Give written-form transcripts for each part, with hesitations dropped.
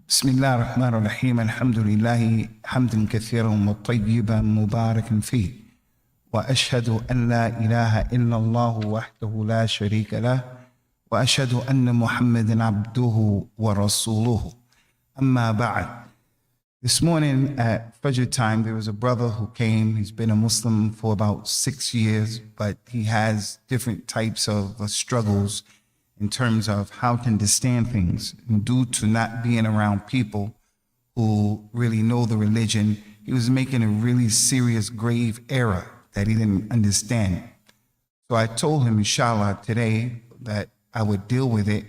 بسم الله الرحمن الرحيم الحمد لله حمدا كثيرا وطيبا مباركا فيه وأشهد أن لا إله إلا الله وحده لا شريك له وأشهد أن محمدا عبده ورسوله أما بعد. This morning at Fajr time, there was a brother who came. He's been a Muslim for about 6 years, but he has different types of struggles in terms of how to understand things. And due to not being around people who really know the religion, he was making a really serious, grave error that he didn't understand. So I told him, inshallah, today that I would deal with it,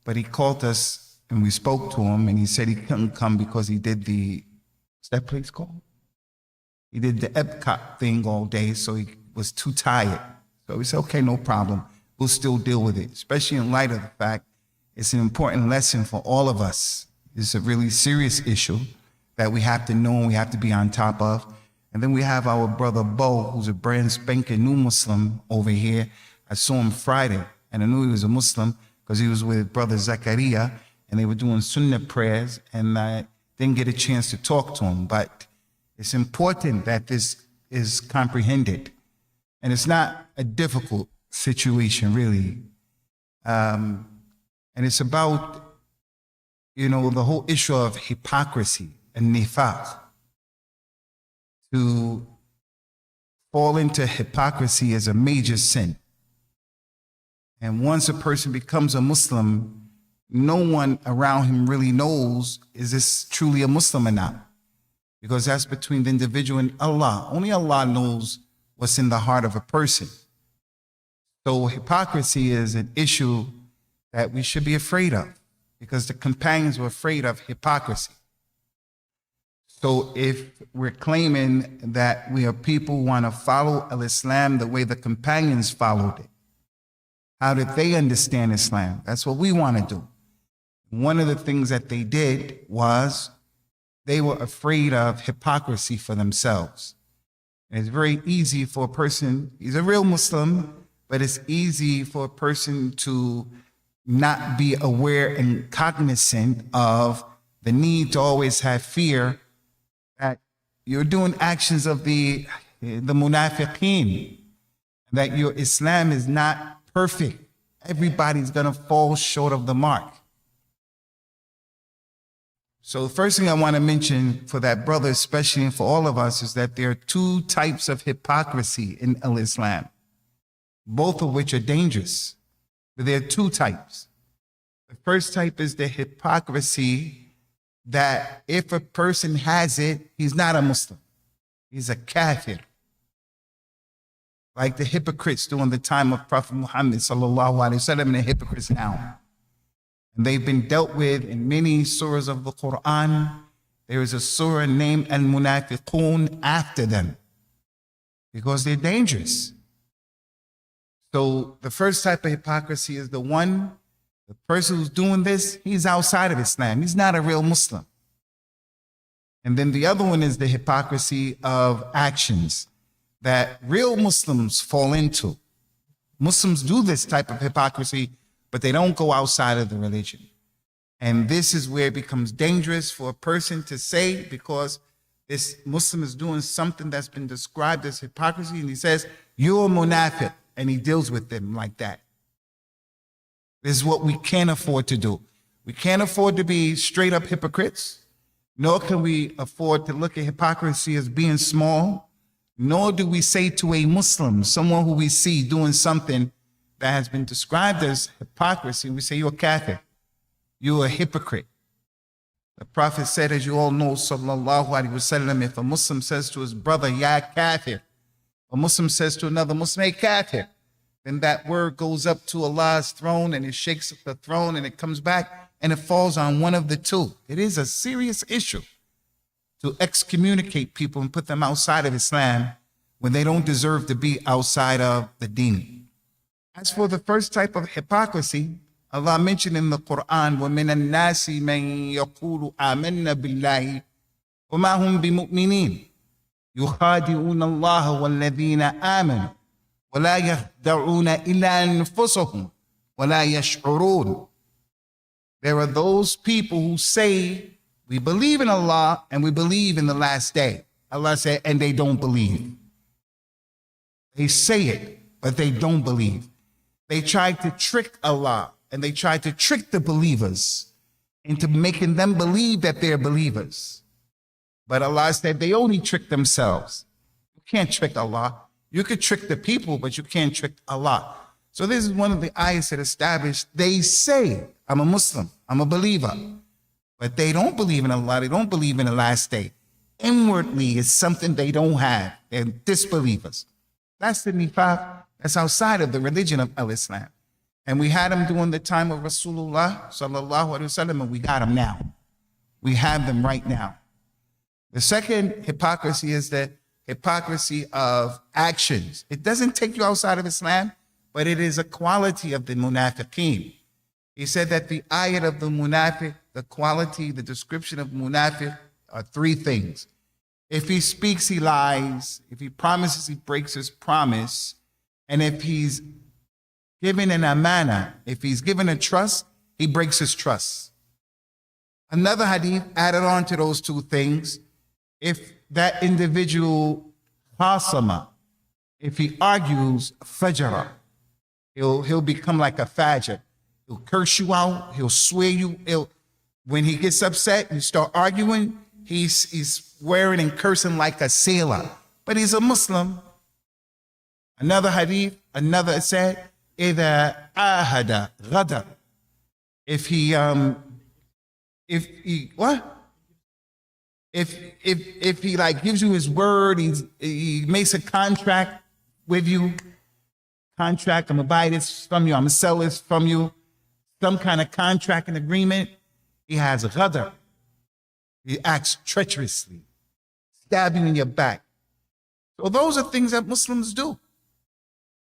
but he called us and we spoke to him, and he said he couldn't come because he did what's that place called? He did the Epcot thing all day, so he was too tired. So we said, okay, no problem. We'll still deal with it, especially in light of the fact it's an important lesson for all of us. It's a really serious issue that we have to know and we have to be on top of. And then we have our brother Bo, who's a brand spanking new Muslim over here. I saw him Friday, and I knew he was a Muslim because he was with brother Zakaria, and they were doing Sunnah prayers, and I didn't get a chance to talk to him. But it's important that this is comprehended. And it's not a difficult situation, really. And it's about, the whole issue of hypocrisy and Nifāq. To fall into hypocrisy is a major sin. And once a person becomes a Muslim, no one around him really knows, is this truly a Muslim or not? Because that's between the individual and Allah. Only Allah knows what's in the heart of a person. So hypocrisy is an issue that we should be afraid of, because the companions were afraid of hypocrisy. So if we're claiming that we are people who want to follow Islam the way the companions followed it, how did they understand Islam? That's what we want to do. One of the things that they did was they were afraid of hypocrisy for themselves. And it's very easy for a person, he's a real Muslim, but it's easy for a person to not be aware and cognizant of the need to always have fear that you're doing actions of the munafiqeen, that your Islam is not perfect. Everybody's going to fall short of the mark. So the first thing I want to mention for that brother, especially and for all of us, is that there are two types of hypocrisy in Islam, both of which are dangerous. But there are two types. The first type is the hypocrisy that if a person has it, he's not a Muslim. He's a kafir. Like the hypocrites during the time of Prophet Muhammad sallallahu alaihi wasallam, and the hypocrites now. And they've been dealt with in many surahs of the Quran. There is a surah named Al-Munafiqun after them, because they're dangerous. So the first type of hypocrisy is the person who's doing this, he's outside of Islam. He's not a real Muslim. And then the other one is the hypocrisy of actions that real Muslims fall into. Muslims do this type of hypocrisy, but they don't go outside of the religion. And this is where it becomes dangerous for a person to say, because this Muslim is doing something that's been described as hypocrisy, and he says, you're a munafiq, and he deals with them like that. This is what we can't afford to do. We can't afford to be straight up hypocrites, nor can we afford to look at hypocrisy as being small, nor do we say to a Muslim, someone who we see doing something that has been described as hypocrisy, we say, you're a kafir, you're a hypocrite. The Prophet said, as you all know, sallallahu alaihi wasallam, if a Muslim says to his brother, ya kafir, a Muslim says to another Muslim, hey kafir, then that word goes up to Allah's throne, and it shakes the throne, and it comes back, and it falls on one of the two. It is a serious issue to excommunicate people and put them outside of Islam when they don't deserve to be outside of the deen. As for the first type of hypocrisy, Allah mentioned in the Quran, وَمِنَ النَّاسِ مَنْ يَقُولُ آمَنَّا بِاللَّهِ وَمَا هُمْ بِمُؤْمِنِينَ يُخَادِعُونَ اللَّهَ وَالَّذِينَ آمَنُوا وَلَا يَخْدَعُونَ إِلَّا أَنفُسَهُمْ وَلَا يَشْعُرُونَ. There are those people who say, we believe in Allah and we believe in the last day. Allah said, and they don't believe. They say it, but they don't believe. They tried to trick Allah and they tried to trick the believers into making them believe that they're believers. But Allah said they only trick themselves. You can't trick Allah. You could trick the people, but you can't trick Allah. So this is one of the ayahs that established, they say, I'm a Muslim, I'm a believer. But they don't believe in Allah, they don't believe in the last day. Inwardly, it's something they don't have. They're disbelievers. That's the Nifāq. That's outside of the religion of Al-Islam. And we had them during the time of Rasulullah sallallahu alaihi wasallam, and we got them now. We have them right now. The second hypocrisy is the hypocrisy of actions. It doesn't take you outside of Islam, but it is a quality of the munafiqeen. He said that the ayat of the munafiq, the quality, the description of munafiq are three things. If he speaks, he lies. If he promises, he breaks his promise. And if he's given an amana, if he's given a trust, he breaks his trust. Another hadith added on to those two things. If that individual khasama, if he argues fajara, he'll become like a fajr. He'll curse you out. He'll swear you. When he gets upset, you start arguing. He's swearing and cursing like a sailor, but he's a Muslim. Another hadith, another said, إِذَا ahada غَدَرْ. If he like gives you his word, he makes a contract with you. Contract, I'm gonna buy this from you, I'm gonna sell this from you. Some kind of contract and agreement. He has ghadar. He acts treacherously, stab you in your back. So those are things that Muslims do.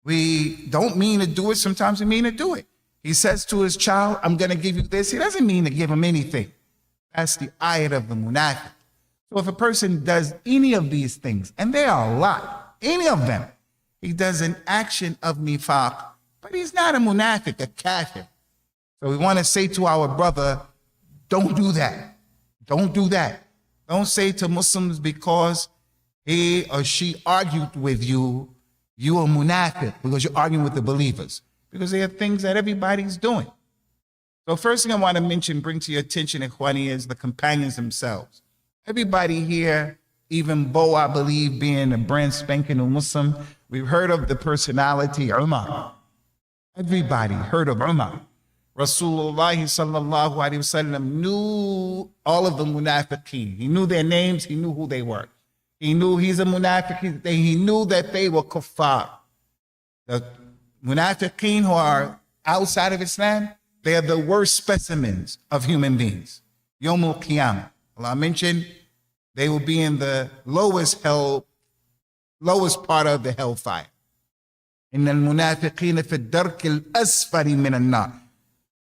We don't mean to do it. Sometimes we mean to do it. He says to his child, I'm going to give you this. He doesn't mean to give him anything. That's the ayat of the munafiq. So if a person does any of these things, and there are a lot, any of them, he does an action of nifāq, but he's not a munafiq, a kafir. So we want to say to our brother, don't do that. Don't do that. Don't say to Muslims because he or she argued with you, you are munafiq because you're arguing with the believers. Because there are things that everybody's doing. So first thing I want to mention, bring to your attention, Ikhwani, is the companions themselves. Everybody here, even Bo, I believe, being a brand spanking new Muslim, we've heard of the personality Umar. Everybody heard of Umar. Rasulullah sallallahu alaihi wasallam knew all of the munafiqeen. He knew their names. He knew who they were. He knew he's a munafiq. He knew that they were kuffar. The munafiqeen who are outside of Islam, they are the worst specimens of human beings. Yawm al-Qiyamah. Allah mentioned they will be in the lowest part of the hellfire. Inna al-munafiqeen fi ad-dark al-asfali min an-nar.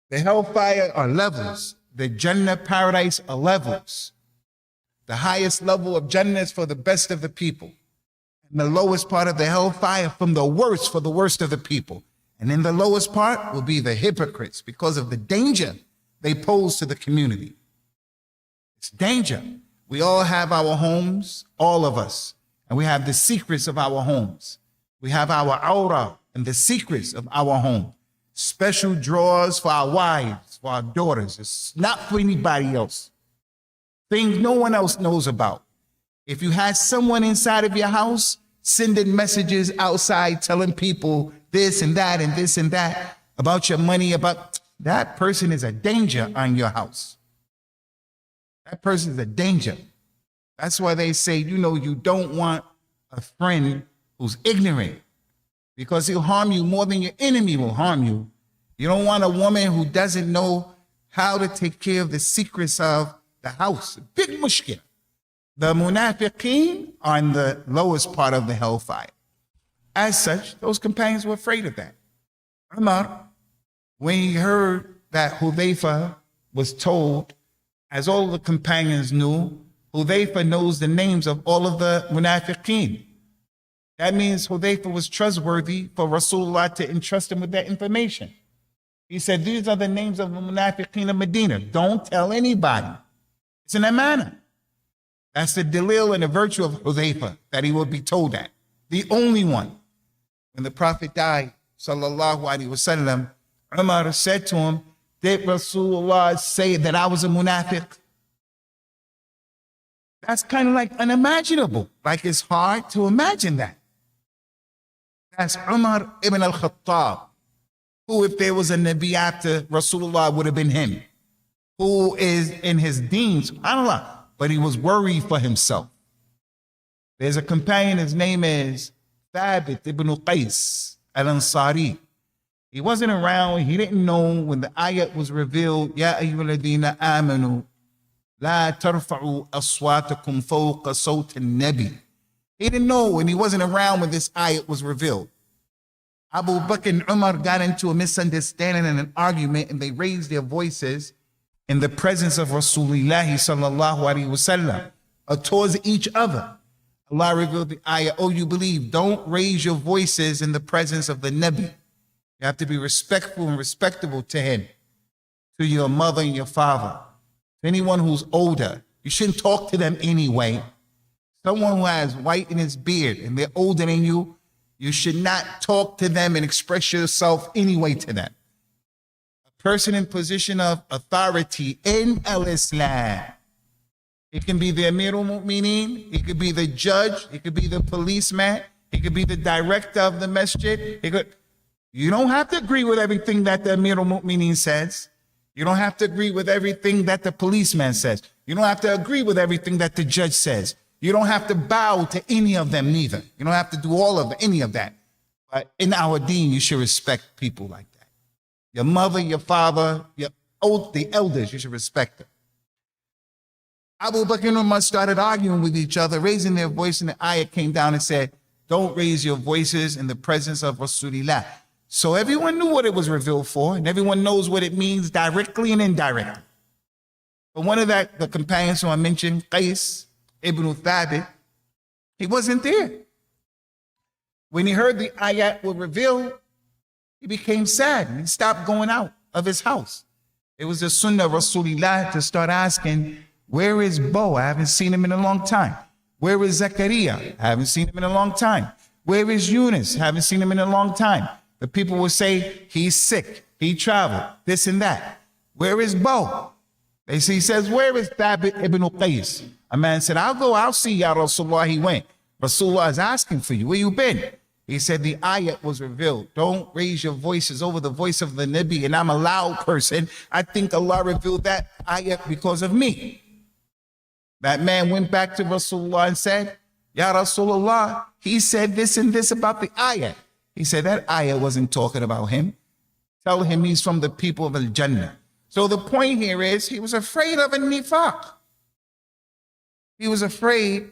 The hellfire are levels. The Jannah paradise are levels. The highest level of Jannah is for the best of the people. And the lowest part of the hellfire from the worst for the worst of the people. And in the lowest part will be the hypocrites because of the danger they pose to the community. It's danger. We all have our homes, all of us. And we have the secrets of our homes. We have our aura and the secrets of our home. Special drawers for our wives, for our daughters. It's not for anybody else. Things no one else knows about. If you had someone inside of your house sending messages outside telling people this and that and this and that about your money, about that person is a danger on your house. That person is a danger. That's why they say, you don't want a friend who's ignorant, because he'll harm you more than your enemy will harm you. You don't want a woman who doesn't know how to take care of the secrets of the house. Big mushkil. The munafiqeen are in the lowest part of the hellfire. As such, those companions were afraid of that. Umar, when he heard that Hudhayfa was told, as all the companions knew, Hudhayfa knows the names of all of the munafiqeen. That means Hudhayfa was trustworthy for Rasulullah to entrust him with that information. He said, these are the names of the munafiqeen of Medina. Don't tell anybody. It's an amana. That's the dalil and the virtue of Hudhayfa, that he will be told that. The only one. When the Prophet died, sallallahu alaihi wasallam, Umar said to him, did Rasulullah say that I was a munafiq? That's kind of like unimaginable. Like it's hard to imagine that. That's Umar ibn al-Khattab, who, if there was a Nabi after Rasulullah, would have been him, who is in his deen, subhanAllah, but he was worried for himself. There's a companion, his name is Thabit ibn Qais al-Ansari. He wasn't around, he didn't know when the ayat was revealed, Ya ayyuhalladhina amanu, la tarfa'u aswatakum fawqa sawti an-nabi. He didn't know, when he wasn't around when this ayat was revealed. Abu Bakr and Umar got into a misunderstanding and an argument, and they raised their voices in the presence of Rasulullah sallallahu alaihi wasallam, towards each other. Allah revealed the ayah, oh, you believe, don't raise your voices in the presence of the Nabi. You have to be respectful and respectable to him, to your mother and your father, to anyone who's older. You shouldn't talk to them anyway. Someone who has white in his beard and they're older than you, you should not talk to them and express yourself anyway to them. A person in position of authority in al-Islam, it can be the Amir al-Mu'mineen, it could be the judge, it could be the policeman, it could be the director of the Masjid. You don't have to agree with everything that the Amir al-Mu'mineen says. You don't have to agree with everything that the policeman says. You don't have to agree with everything that the judge says. You don't have to bow to any of them neither. You don't have to do any of that. But in our deen, you should respect people like that. Your mother, your father, the elders, you should respect them. Abu Bakr and Umar started arguing with each other, raising their voice, and the ayah came down and said, don't raise your voices in the presence of Rasulullah. So everyone knew what it was revealed for, and everyone knows what it means directly and indirectly. But one of the companions who I mentioned, Qais ibn Thabit, he wasn't there. When he heard the ayat were revealed, he became sad and he stopped going out of his house. It was the sunnah of Rasulullah to start asking, where is Bo? I haven't seen him in a long time. Where is Zakaria? I haven't seen him in a long time. Where is Yunus? I haven't seen him in a long time. The people will say, he's sick, he traveled, this and that. Where is Bo? He says, where is Thabit ibn Qais? A man said, I'll see Ya Rasulullah. He went. Rasulullah is asking for you. Where you been? He said, the ayat was revealed. Don't raise your voices over the voice of the Nabi. And I'm a loud person. I think Allah revealed that ayat because of me. That man went back to Rasulullah and said, Ya Rasulullah, he said this and this about the ayat. He said, that ayat wasn't talking about him. Tell him he's from the people of Al-Jannah. So the point here is, he was afraid of a Nifāq. He was afraid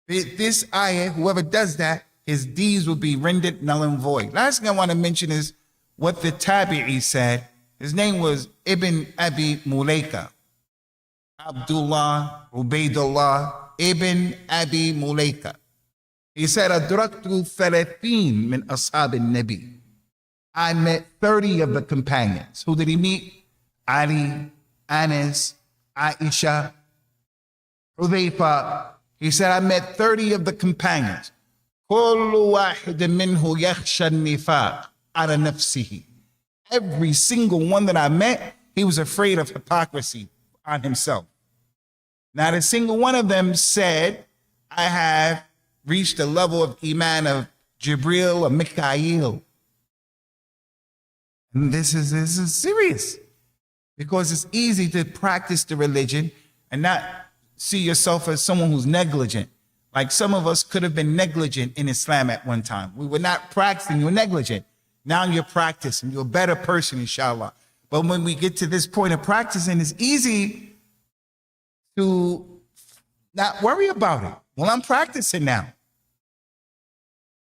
that this ayah, whoever does that, his deeds will be rendered null and void. Last thing I want to mention is what the Tabi'i said. His name was Ibn Abi Mulaika. Abdullah Ubaidullah Ibn Abi Mulaika. He said, Adraktu 30 min ashab al-Nabi. I met 30 of the companions. Who did he meet? Ali, Anas, Aisha, Hudhayfa. He said, I met 30 of the companions. Every single one that I met, he was afraid of hypocrisy on himself. Not a single one of them said, I have reached the level of iman of Jibril or Mikael. And this is serious, because it's easy to practice the religion and not see yourself as someone who's negligent. Like some of us could have been negligent in Islam at one time. We were not practicing, you were negligent. Now you're practicing, you're a better person, inshallah. But when we get to this point of practicing, it's easy to not worry about it. Well, I'm practicing now.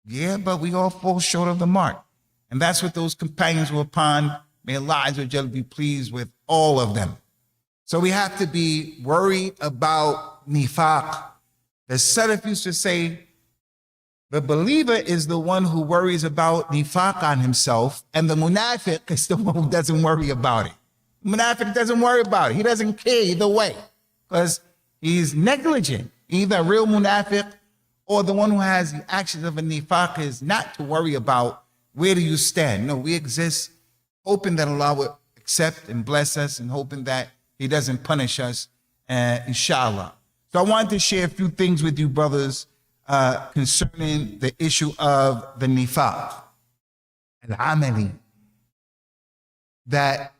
Yeah, but we all fall short of the mark. And that's what those companions were upon. May Allah Azza wa Jalla be pleased with all of them. So we have to be worried about Nifāq. The Salaf used to say, The believer is the one who worries about nifaq on himself, and the munafiq is the one who doesn't worry about it. Munafiq doesn't worry about it. He doesn't care either way, because he's negligent. Either a real munafiq or the one who has the actions of a nifaq is not to worry about where do you stand. No, we exist hoping that Allah will accept and bless us, and hoping that he doesn't punish us, inshallah. So I wanted to share a few things with you, brothers, concerning the issue of the nifaq, al-amali, that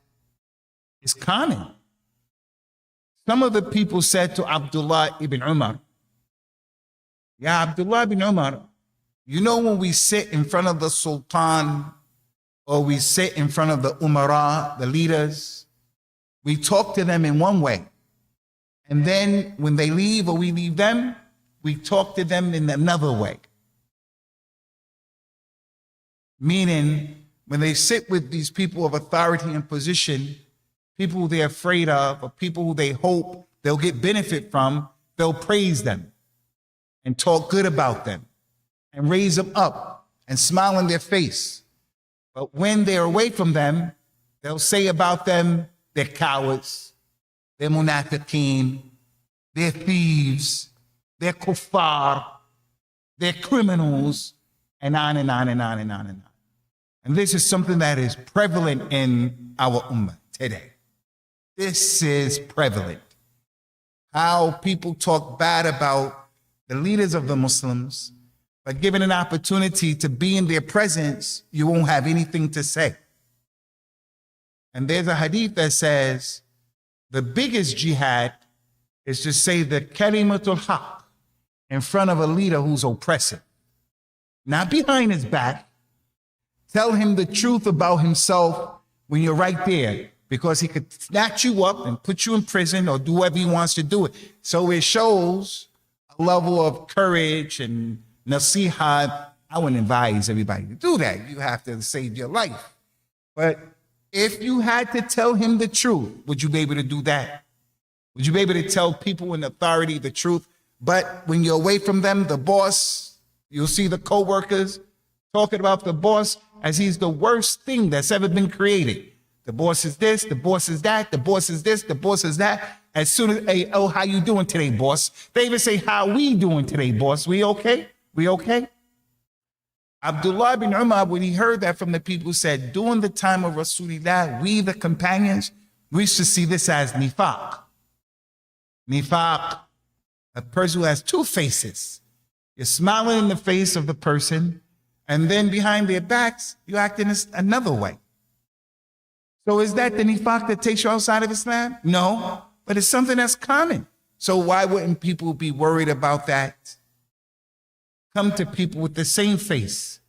is common. Some of the people said to Abdullah ibn Umar, "Ya Abdullah ibn Umar, you know when we sit in front of the sultan or we sit in front of the umara, the leaders, we talk to them in one way. And then when they leave or we leave them, we talk to them in another way." Meaning, when they sit with these people of authority and position, people who they're afraid of, or people who they hope they'll get benefit from, they'll praise them and talk good about them and raise them up and smile on their face. But when they're away from them, they'll say about them, they're cowards, they're munafiqeen, they're thieves, they're kuffar, they're criminals, and on and on and on and on and on. And this is something that is prevalent in our ummah today. This is prevalent. How people talk bad about the leaders of the Muslims, but given an opportunity to be in their presence, you won't have anything to say. And there's a hadith that says the biggest jihad is to say the kalimatul haq in front of a leader who's oppressive. Not behind his back. Tell him the truth about himself when you're right there, because he could snatch you up and put you in prison or do whatever he wants to do it. So it shows a level of courage and nasiha. I wouldn't advise everybody to do that. You have to save your life. But if you had to tell him the truth, would you be able to do that? Would you be able to tell people in authority the truth? But when you're away from them, the boss, you'll see the co-workers talking about the boss as he's the worst thing that's ever been created. The boss is this, the boss is that, the boss is this, the boss is that. As soon as, hey, oh, how you doing today, boss? They even say, how we doing today, boss? We okay? We okay? Abdullah bin Umar, when he heard that from the people, said, during the time of Rasulullah, we, the companions, we used to see this as nifaq. Nifaq, a person who has two faces. You're smiling in the face of the person, and then behind their backs, you act in another way. So is that the nifaq that takes you outside of Islam? No, but it's something that's common. So why wouldn't people be worried about that? Come to people with the same face.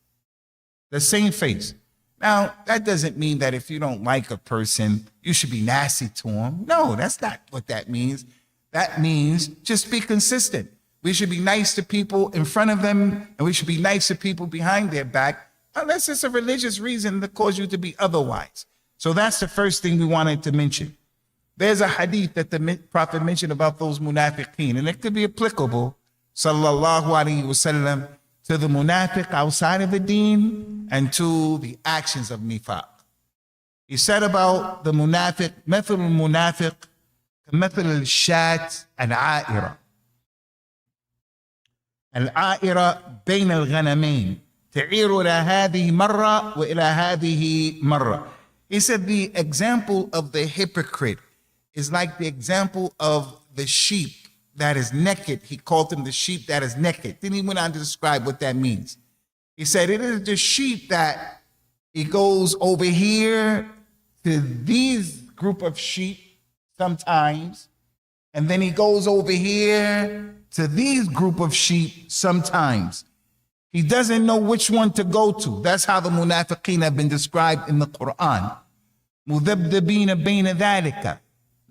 The same face. Now, that doesn't mean that if you don't like a person, you should be nasty to them. No, that's not what that means. That means just be consistent. We should be nice to people in front of them, and we should be nice to people behind their back, unless it's a religious reason that causes you to be otherwise. So that's the first thing we wanted to mention. There's a hadith that the Prophet mentioned about those munafiqeen, and it could be applicable, sallallahu alaihi wasallam, to the munafiq outside of the deen and to the actions of nifaq. He said about the munafiq, مثل المنافق كمثل الشاة العائرة. العائرة بين الغنمين تعير إلى هذه مرة وإلى هذه مرة. He said the example of the hypocrite is like the example of the sheep that is naked. He called him the sheep that is naked. Then he went on to describe what that means. He said it is the sheep that he goes over here to these group of sheep sometimes, and then he goes over here to these group of sheep sometimes. He doesn't know which one to go to. That's how the munafiqeen have been described in the Quran. مُذَبْذَبِينَ بَيْنَ ذَلِكَ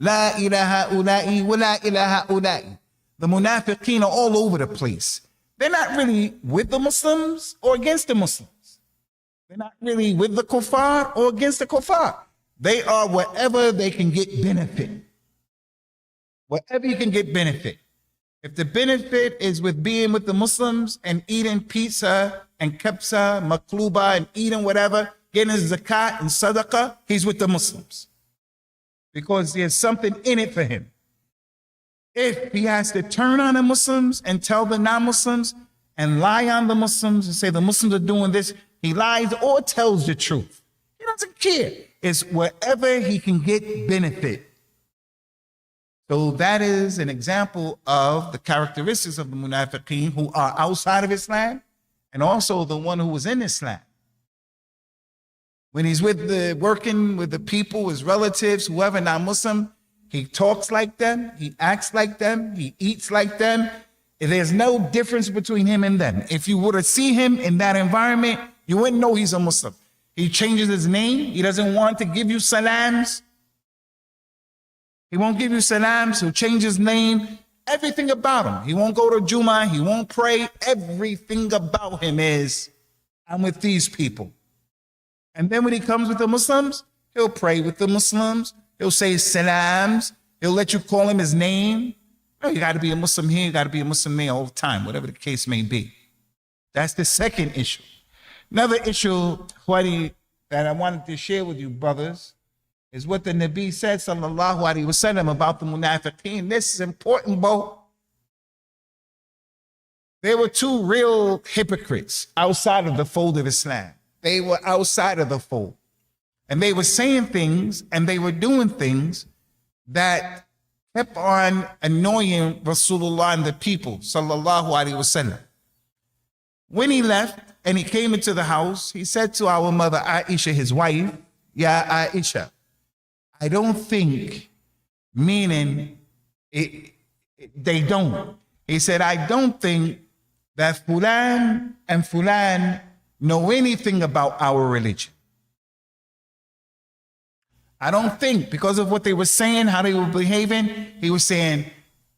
لَا إِلَى هَؤُلَاءِ وَلَا إِلَى هَؤُلَاءِ. The munafiqeen are all over the place. They're not really with the Muslims or against the Muslims. They're not really with the kuffar or against the kuffar. They are wherever they can get benefit. Wherever you can get benefit. If the benefit is with being with the Muslims and eating pizza and kebsa, makluba, and eating whatever, getting his zakat and sadaqah, he's with the Muslims. Because there's something in it for him. If he has to turn on the Muslims and tell the non-Muslims and lie on the Muslims and say the Muslims are doing this, he lies or tells the truth. He doesn't care. It's wherever he can get benefit. So that is an example of the characteristics of the munafiqeen who are outside of Islam and also the one who was in Islam. When he's working with the people, his relatives, whoever non-Muslim, he talks like them, he acts like them, he eats like them. There's no difference between him and them. If you were to see him in that environment, you wouldn't know he's a Muslim. He changes his name. He doesn't want to give you salams. He won't give you salams. He'll change his name. Everything about him. He won't go to Jummah. He won't pray. Everything about him is, I'm with these people. And then when he comes with the Muslims, he'll pray with the Muslims. He'll say salams. He'll let you call him his name. Oh, you got to be a Muslim here. You got to be a Muslim there all the time, whatever the case may be. That's the second issue. Another issue, Khwari, that I wanted to share with you, brothers, is what the Nabi said, sallallahu alaihi wasallam, about the munafiqeen. This is important, bro. There were two real hypocrites outside of the fold of Islam. They were outside of the fold. And they were saying things and they were doing things that kept on annoying Rasulullah and the people, sallallahu alaihi wasallam. When he left and he came into the house, he said to our mother Aisha, his wife, Ya Aisha, I don't think, meaning they don't. He said, I don't think that Fulan and Fulan know anything about our religion. I don't think, because of what they were saying, how they were behaving, he was saying,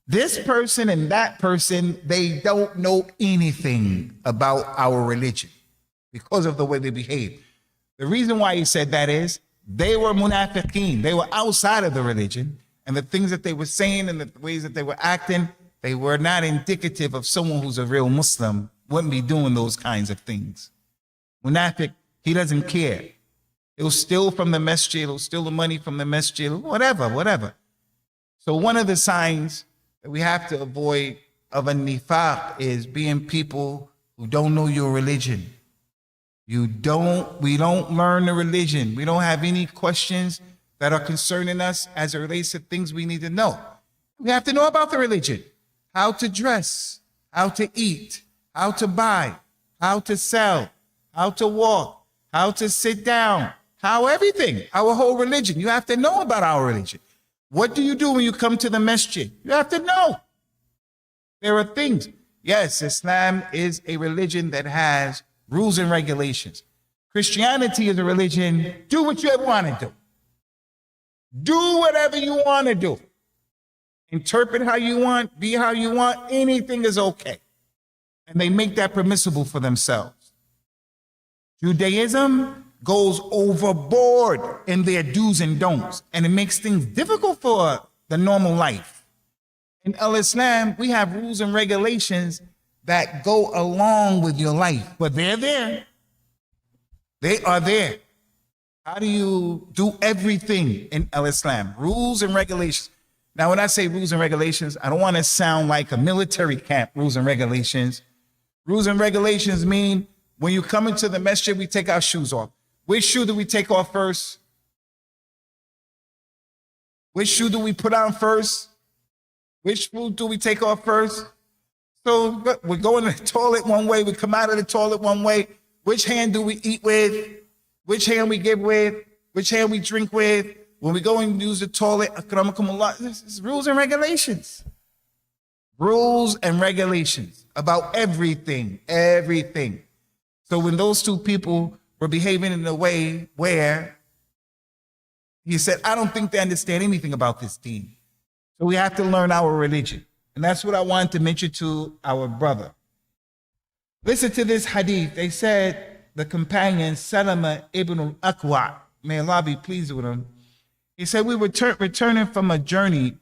this person and that person, they don't know anything about our religion because of the way they behave. The reason why he said that is they were munafiqeen. They were outside of the religion, and the things that they were saying and the ways that they were acting, they were not indicative of someone who's a real Muslim, wouldn't be doing those kinds of things. Munafiq, he doesn't care. He'll steal from the masjid, he'll steal the money from the masjid, whatever. So one of the signs that we have to avoid of a nifāq is being people who don't know your religion. We don't learn the religion. We don't have any questions that are concerning us as it relates to things we need to know. We have to know about the religion, how to dress, how to eat, how to buy, how to sell, how to walk, how to sit down, how everything, our whole religion. You have to know about our religion. What do you do when you come to the masjid? You have to know. There are things. Yes, Islam is a religion that has rules and regulations. Christianity is a religion, do what you want to do. Do whatever you want to do. Interpret how you want, be how you want, anything is okay. And they make that permissible for themselves. Judaism goes overboard in their do's and don'ts, and it makes things difficult for the normal life. In Islam, we have rules and regulations that go along with your life, but they're there. They are there. How do you do everything in Islam? Rules and regulations. Now, when I say rules and regulations, I don't want to sound like a military camp, rules and regulations. Rules and regulations mean when you come into the masjid, we take our shoes off. Which shoe do we take off first? Which shoe do we put on first? Which shoe do we take off first? So we go in the toilet one way, we come out of the toilet one way. Which hand do we eat with? Which hand we give with? Which hand we drink with? When we go and use the toilet, this is rules and regulations. Rules and regulations about everything. So when those two people were behaving in a way where he said, I don't think they understand anything about this deen. So we have to learn our religion. And that's what I wanted to mention to our brother. Listen to this hadith. They said the companion Salama ibn al-Aqwa, may Allah be pleased with him, he said, we were returning from a journey,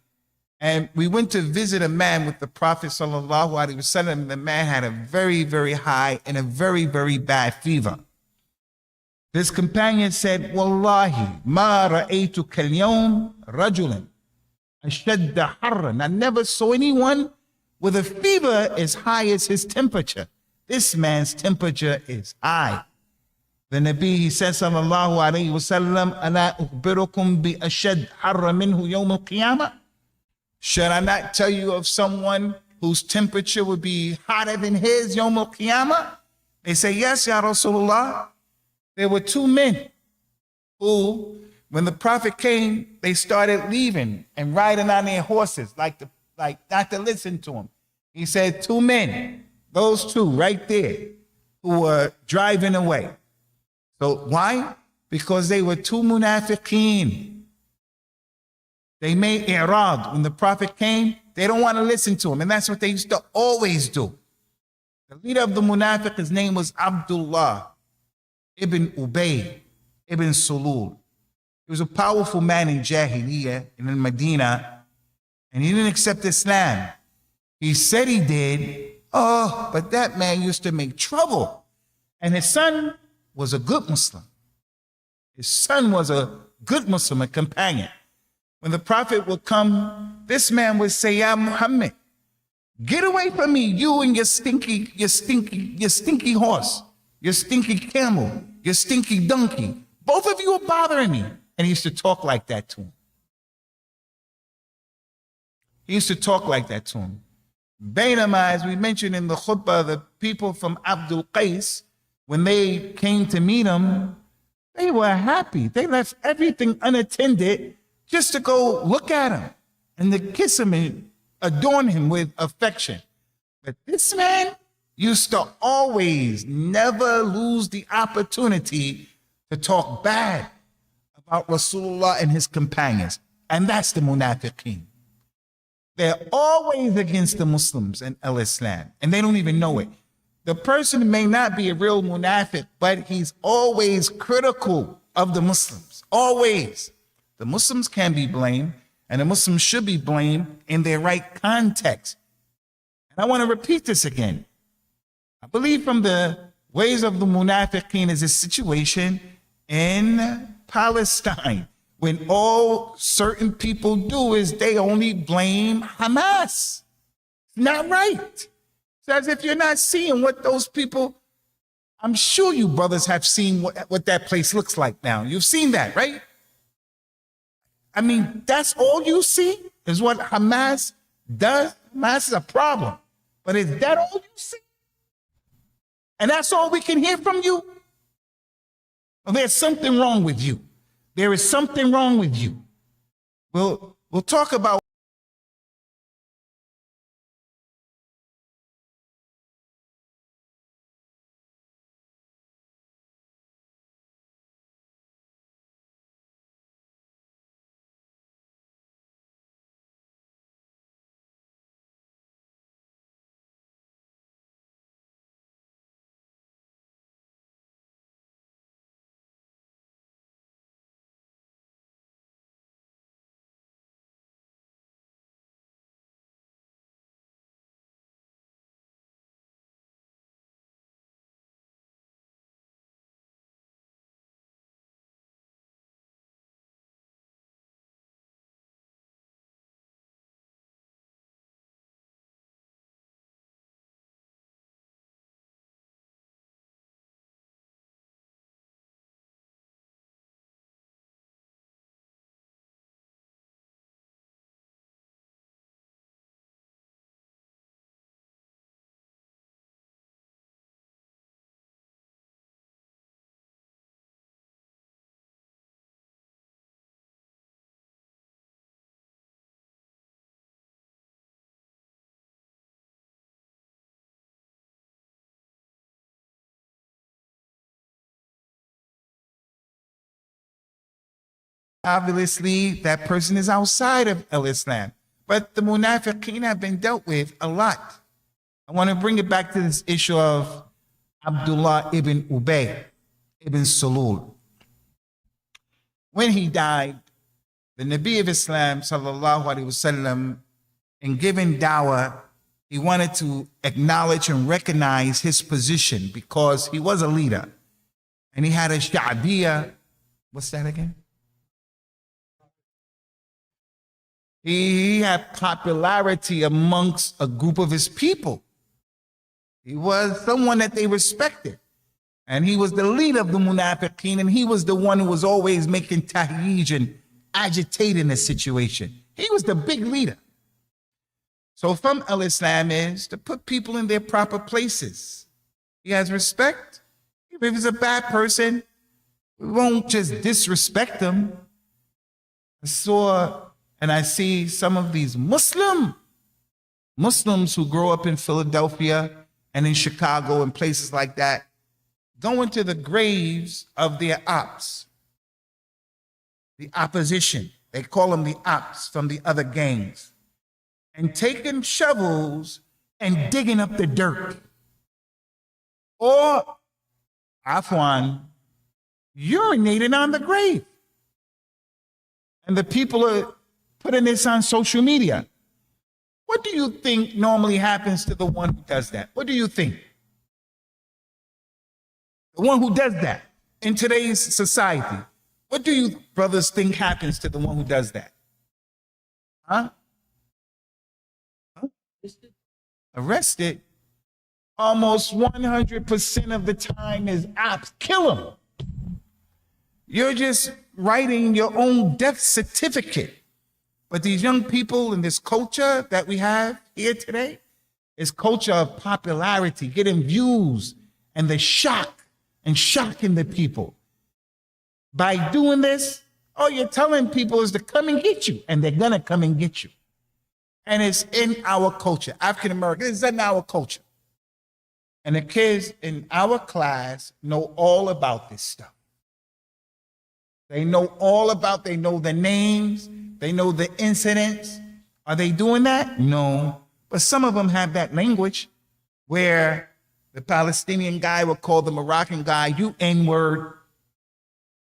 And we went to visit a man with the Prophet sallallahu alaihi wasallam. The man had a very, very high and a very, very bad fever. This companion said, Wallahi, ma ra'aytu kal-yawm rajulan ashadda harran. I never saw anyone with a fever as high as his temperature. This man's temperature is high. The Nabi, he says, sallallahu alayhi wa sallam, Ala ukhbirukum bi ashad harra minhu yawm al-qiyamah. Should I not tell you of someone whose temperature would be hotter than his yawm al-qiyamah? They say, yes, Ya Rasulullah. There were two men who, when the Prophet came, they started leaving and riding on their horses, like not to listen to him. He said, two men, those two right there, who were driving away. So why? Because they were two munafiqeen. They made i'rad. When the Prophet came, they don't want to listen to him. And that's what they used to always do. The leader of the munafiq, his name was Abdullah ibn Ubay ibn Sulul. He was a powerful man in Jahiliyyah in Medina, and he didn't accept Islam. He said he did, but that man used to make trouble. And his son was a good Muslim. His son was a good Muslim, a companion. When the Prophet would come, this man would say, Ya Muhammad, get away from me, you and your stinky horse, your stinky camel, your stinky donkey. Both of you are bothering me. And he used to talk like that to him. He used to talk like that to him. Bainama, as we mentioned in the khutbah, the people from Abdul Qais, when they came to meet him, they were happy. They left everything unattended just to go look at him and to kiss him and adorn him with affection. But this man used to always never lose the opportunity to talk bad about Rasulullah and his companions. And that's the munafiqeen. They're always against the Muslims and al-Islam, and they don't even know it. The person may not be a real munafiq, but he's always critical of the Muslims, always. The Muslims can be blamed, and the Muslims should be blamed in their right context. And I want to repeat this again. I believe from the ways of the munafiqeen is a situation in Palestine when all certain people do is they only blame Hamas. It's not right. It's as if you're not seeing what those people, I'm sure you brothers have seen what that place looks like now. You've seen that, right? I mean, that's all you see is what Hamas does. Hamas is a problem. But is that all you see? And that's all we can hear from you? Well, there's something wrong with you. There is something wrong with you. We'll talk about obviously that person is outside of al-Islam. But the munafiqeen have been dealt with a lot. I want to bring it back to this issue of Abdullah ibn Ubay ibn Sulul. When he died, the Nabi of Islam, sallallahu alaihi wasallam, in giving dawah, he wanted to acknowledge and recognize his position because he was a leader. And he had a sha'biyah. What's that again? He had popularity amongst a group of his people. He was someone that they respected. And he was the leader of the munafiqeen, and he was the one who was always making tahyij and agitating the situation. He was the big leader. So from al-Islam is to put people in their proper places. He has respect. If he's a bad person, we won't just disrespect him. I saw and I see some of these Muslims who grow up in Philadelphia and in Chicago and places like that, going to the graves of their ops, the opposition. They call them the ops from the other gangs, and taking shovels and digging up the dirt. Or, afwan, urinating on the grave. And the people are putting this on social media. What do you think normally happens to the one who does that? What do you think? The one who does that in today's society. What do you brothers think happens to the one who does that? Huh? Arrested. Almost 100% of the time his ops kill him. You're just writing your own death certificate. But these young people in this culture that we have here today is culture of popularity, getting views and the shock and shocking the people. By doing this, all you're telling people is to come and get you, and they're gonna come and get you. And it's in our culture. African American, it's in our culture. And the kids in our class know all about this stuff. They know all about, they know the names, they know the incidents. Are they doing that? No. But some of them have that language where the Palestinian guy will call the Moroccan guy, you N-word.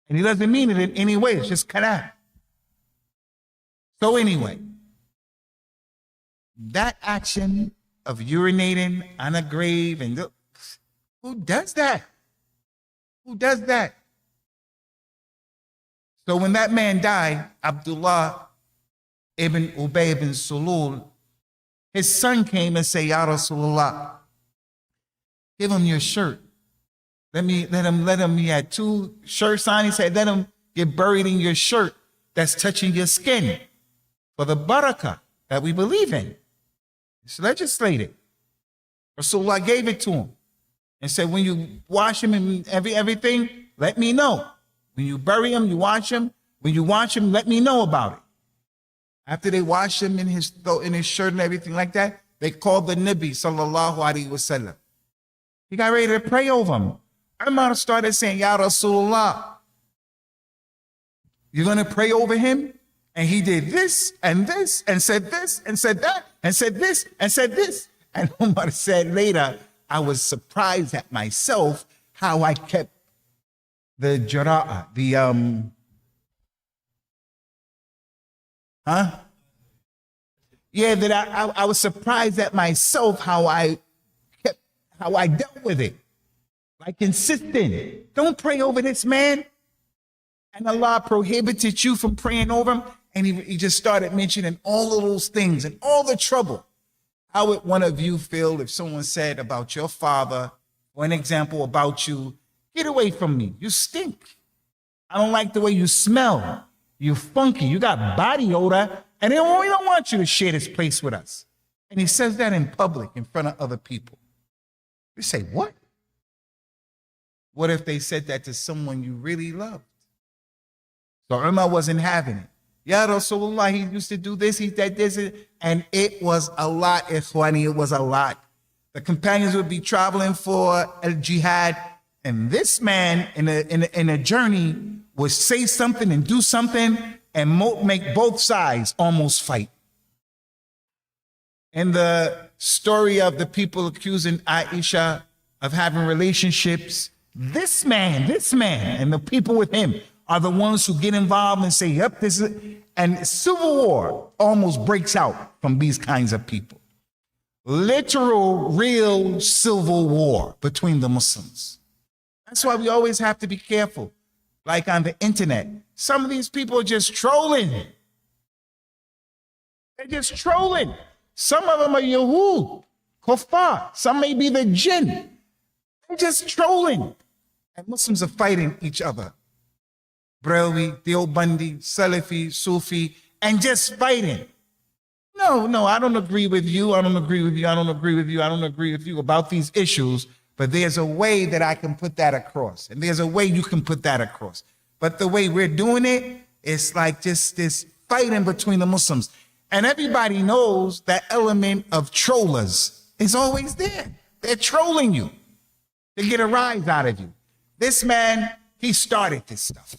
And he doesn't mean it in any way, it's just kalam. So anyway, that action of urinating on a grave, and who does that? Who does that? So when that man died, Abdullah ibn Ubay ibn Sulul, his son came and said, Ya Rasulullah, give him your shirt. Let him, he had 2 shirts on. He said, let him get buried in your shirt that's touching your skin for the barakah that we believe in. It's legislated. Rasulullah gave it to him and said, when you wash him and everything, let me know. When you bury him, you wash him. When you wash him, let me know about it. After they washed him in his shirt and everything like that, they called the Nabi sallallahu alaihi wasallam. He got ready to pray over him. Umar started saying, Ya Rasulullah, you're going to pray over him? And he did this and this and said this and said that and said this and said this. And Umar said later, I was surprised at myself how I kept the jara'a, that I was surprised at myself how I dealt with it. Like insistent, don't pray over this man. And Allah prohibited you from praying over him. And he just started mentioning all of those things and all the trouble. How would one of you feel if someone said about your father, or an example about you, get away from me, you stink. I don't like the way you smell. You're funky, you got body odor, and we don't want you to share this place with us. And he says that in public, in front of other people. You say, what? What if they said that to someone you really loved? So Umar wasn't having it. Ya Rasulullah, he used to do this, he did this, and it was a lot, ikhwani, it was a lot. The companions would be traveling for al-jihad, and this man in a journey would say something and do something and make both sides almost fight. In the story of the people accusing Aisha of having relationships, this man, and the people with him are the ones who get involved and say, yep, this is, And civil war almost breaks out from these kinds of people. Literal, real civil war between the Muslims. That's why we always have to be careful. Like on the internet, some of these people are just trolling. They're just trolling. Some of them are Yahud, Kuffar. Some may be the jinn. They're just trolling. And Muslims are fighting each other. Brawi, Deobandi, Salafi, Sufi, and just fighting. No, I don't agree with you. I don't agree with you. I don't agree with you. I don't agree with you about these issues. But there's a way that I can put that across. And there's a way you can put that across. But the way we're doing it, it's like just this fighting between the Muslims. And everybody knows that element of trollers is always there. They're trolling you to get a rise out of you. This man, he started this stuff.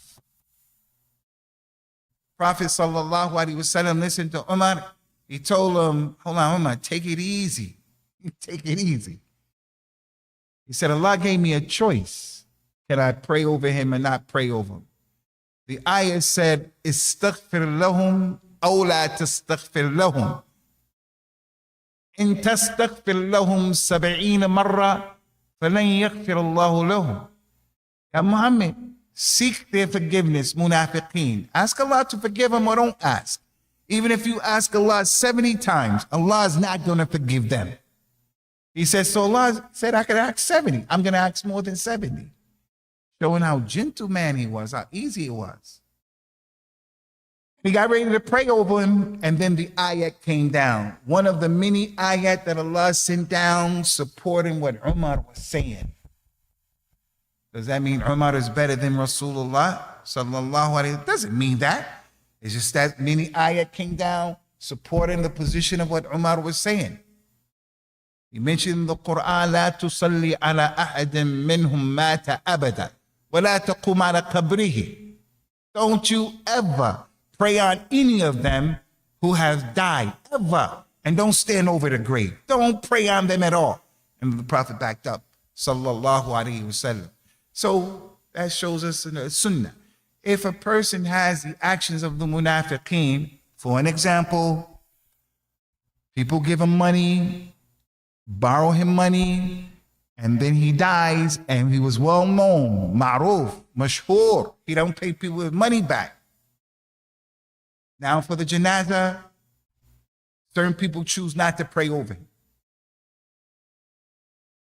Prophet sallallahu alaihi wasallam listened to Umar. He told him, hold on, Umar, take it easy. Take it easy. He said, Allah gave me a choice. Can I pray over him and not pray over him? The ayah said, istaghfir lahum aw la tastaghfir lahum. In tastaghfir lahum 70 marra, falan yaghfir Allahu lahum. Ya Muhammad, seek their forgiveness, munafiqeen. Ask Allah to forgive them or don't ask. Even if you ask Allah 70 times, Allah is not going to forgive them. He says, so Allah said I could ask 70. I'm going to ask more than 70. Showing how gentle man he was, how easy it was. He got ready to pray over him, and then the ayat came down. One of the many ayat that Allah sent down supporting what Umar was saying. Does that mean Umar is better than Rasulullah sallallahu alaihi wasallam? It doesn't mean that. It's just that many ayat came down supporting the position of what Umar was saying. He mentioned in the Quran, لا تصلي على أحد منهم مات أبدا ولا تقوم على قبره. Don't you ever pray on any of them who have died, ever. And don't stand over the grave. Don't pray on them at all. And the Prophet backed up, sallallahu alaihi wasallam. So that shows us in the Sunnah. If a person has the actions of the munafiqeen, for an example, people give him money, borrow him money, and then he dies, and he was well known, ma'ruf, mashhur. He don't pay people with money back. Now for the janazah, certain people choose not to pray over him.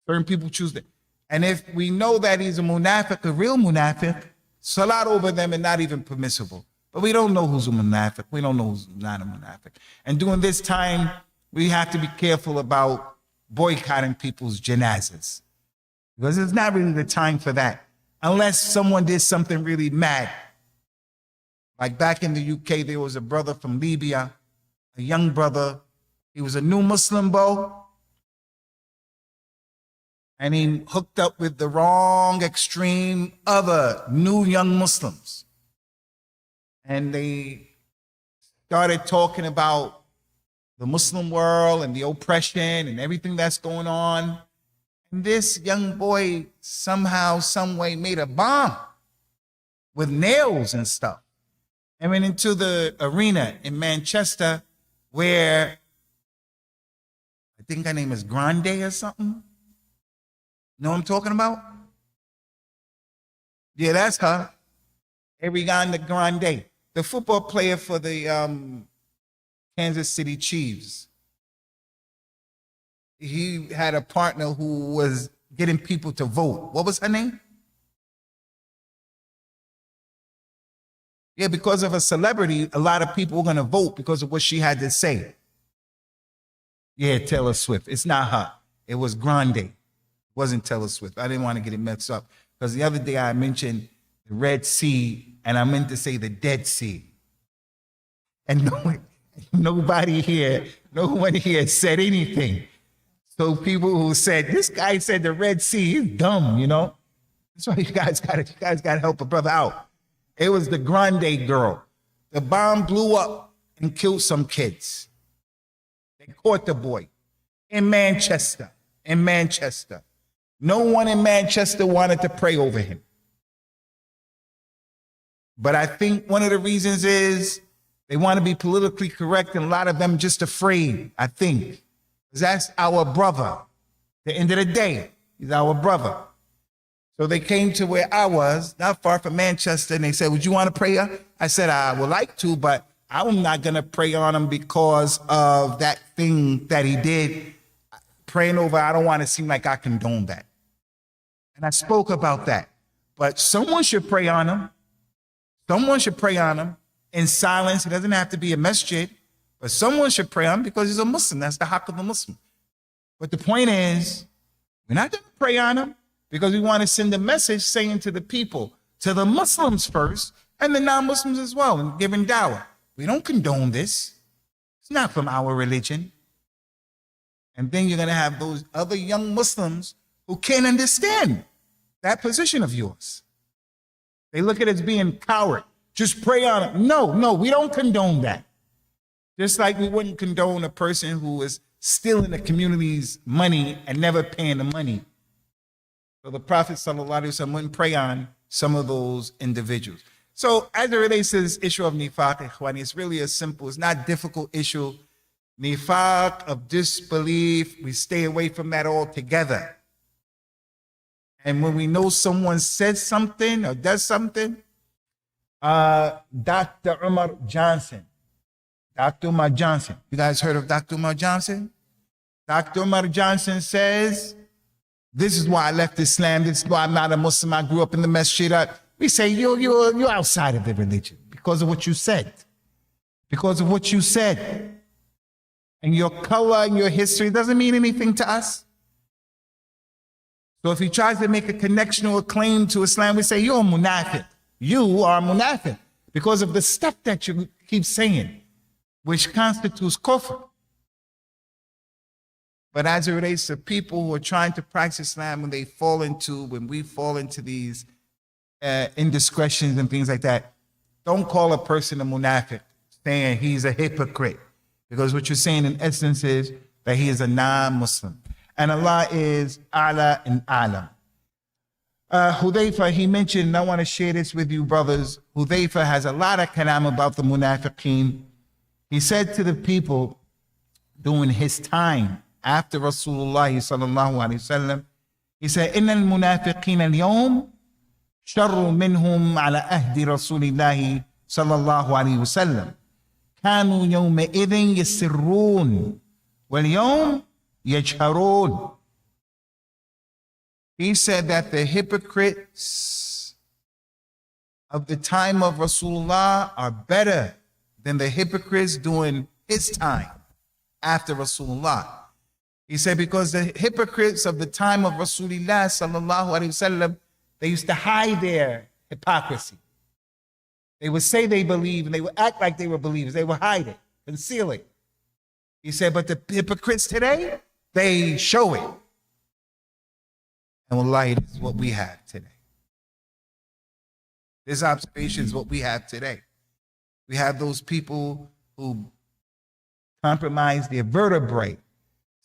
Certain people choose that. And if we know that he's a munafiq, a real munafiq, salat over them is not even permissible. But we don't know who's a munafiq. We don't know who's not a munafiq. And during this time, we have to be careful about boycotting people's janazas. Because it's not really the time for that. Unless someone did something really mad. Like back in the UK, there was a brother from Libya, a young brother. He was a new Muslim, and he hooked up with the wrong extreme other new young Muslims. And they started talking about the Muslim world and the oppression and everything that's going on. And this young boy somehow, some way made a bomb with nails and stuff. And went into the arena in Manchester where I think her name is Grande or something. Know what I'm talking about? Yeah, that's her. Ariana Grande, the football player for the Kansas City Chiefs. He had a partner who was getting people to vote. What was her name? Yeah, because of a celebrity, a lot of people were going to vote because of what she had to say. Yeah, Taylor Swift. It's not her. It was Grande. It wasn't Taylor Swift. I didn't want to get it mixed up because the other day I mentioned the Red Sea and I meant to say the Dead Sea. And nobody here, no one here said anything. So people who said, this guy said the Red Sea, he's dumb, you know? That's why you guys gotta help a brother out. It was the Grande girl. The bomb blew up and killed some kids. They caught the boy in Manchester. No one in Manchester wanted to pray over him. But I think one of the reasons is They want to be politically correct, and a lot of them just afraid, I think. Because that's our brother. At the end of the day, he's our brother. So they came to where I was, not far from Manchester, and they said, would you want to pray? I said, I would like to, but I'm not going to pray on him because of that thing that he did. Praying over, I don't want to seem like I condone that. And I spoke about that. But someone should pray on him. Someone should pray on him in silence. It doesn't have to be a masjid, but someone should pray on him because he's a Muslim. That's the haqq of a Muslim. But the point is, we're not going to pray on him because we want to send a message saying to the people, to the Muslims first, and the non-Muslims as well, and giving dawah. We don't condone this. It's not from our religion. And then you're going to have those other young Muslims who can't understand that position of yours. They look at it as being coward. Just pray on it. No, we don't condone that. Just like we wouldn't condone a person who is stealing the community's money and never paying the money. So the Prophet ﷺ wouldn't pray on some of those individuals. So as it relates to this issue of Nifāq, Ikhwani, it's really a simple, it's not a difficult issue. Nifāq of disbelief, we stay away from that altogether. And when we know someone says something or does something, Dr. Umar Johnson. You guys heard of Dr. Umar Johnson? Dr. Umar Johnson says, this is why I left Islam. This is why I'm not a Muslim. I grew up in the Masjid. We say, you're outside of the religion because of what you said. Because of what you said. And your color and your history doesn't mean anything to us. So if he tries to make a connection or a claim to Islam, we say, you're a munafiq. You are a munafiq because of the stuff that you keep saying, which constitutes kufr. But as it relates to people who are trying to practice Islam, when we fall into these indiscretions and things like that, don't call a person a munafiq, saying he's a hypocrite. Because what you're saying in essence is that he is a non-Muslim. And Allah is A'la and A'lam. Hudayfa, he mentioned, and I want to share this with you, brothers. Hudayfa has a lot of kalam about the munafiqeen. He said to the people during his time, after Rasulullah sallallahu alayhi wasallam, he said, إِنَّ الْمُنَافِقِينَ الْيَوْمِ شَرٌّ مِّنْهُمْ عَلَى أَهْدِ رَسُولِ اللَّهِ صلى الله عليه وسلم كانوا يومئذ يسرون واليوم يجهرون. He said that the hypocrites of the time of Rasulullah are better than the hypocrites during his time after Rasulullah. He said because the hypocrites of the time of Rasulullah sallallahu alaihi wasallam, they used to hide their hypocrisy. They would say they believe and they would act like they were believers. They would hide it, conceal it. He said, but the hypocrites today, they show it. And wallahi, this is what we have today. This observation is what we have today. We have those people who compromise their vertebrae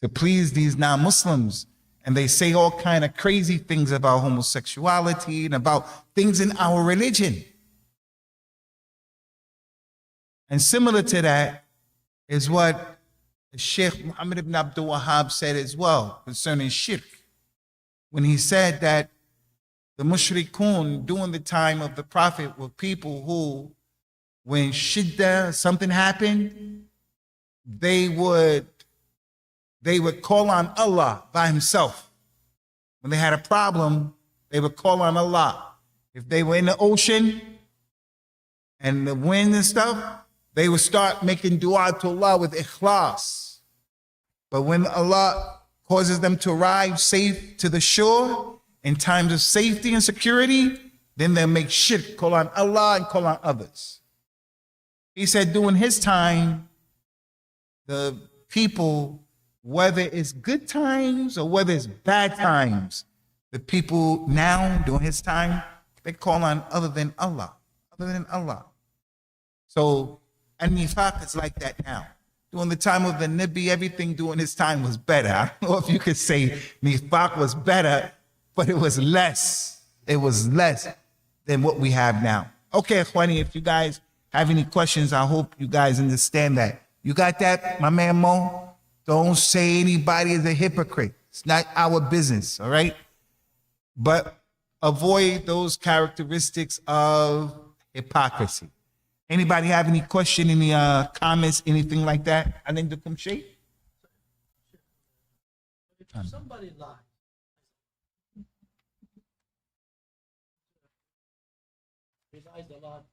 to please these non-Muslims. And they say all kind of crazy things about homosexuality and about things in our religion. And similar to that is what Sheikh Muhammad ibn Abdul Wahhab said as well concerning shirk. When he said that the mushrikun during the time of the Prophet were people who, when shiddah, something happened, they would call on Allah by himself. When they had a problem, they would call on Allah. If they were in the ocean and the wind and stuff, they would start making dua to Allah with ikhlas. But when Allah causes them to arrive safe to the shore in times of safety and security, then they'll make shirk, call on Allah and call on others. He said during his time, the people, whether it's good times or whether it's bad times, the people now during his time, they call on other than Allah. So, and Nifāq is like that now. During the time of the Nabi, everything during his time was better. I don't know if you could say Nifāq was better, but it was less. It was less than what we have now. Okay, Ikhwani, if you guys have any questions, I hope you guys understand that. You got that, my man Mo? Don't say anybody is a hypocrite. It's not our business, all right? But avoid those characteristics of hypocrisy. Anybody have any question, any comments, anything like that? I think the kumshay. If somebody lies, he lies a lot,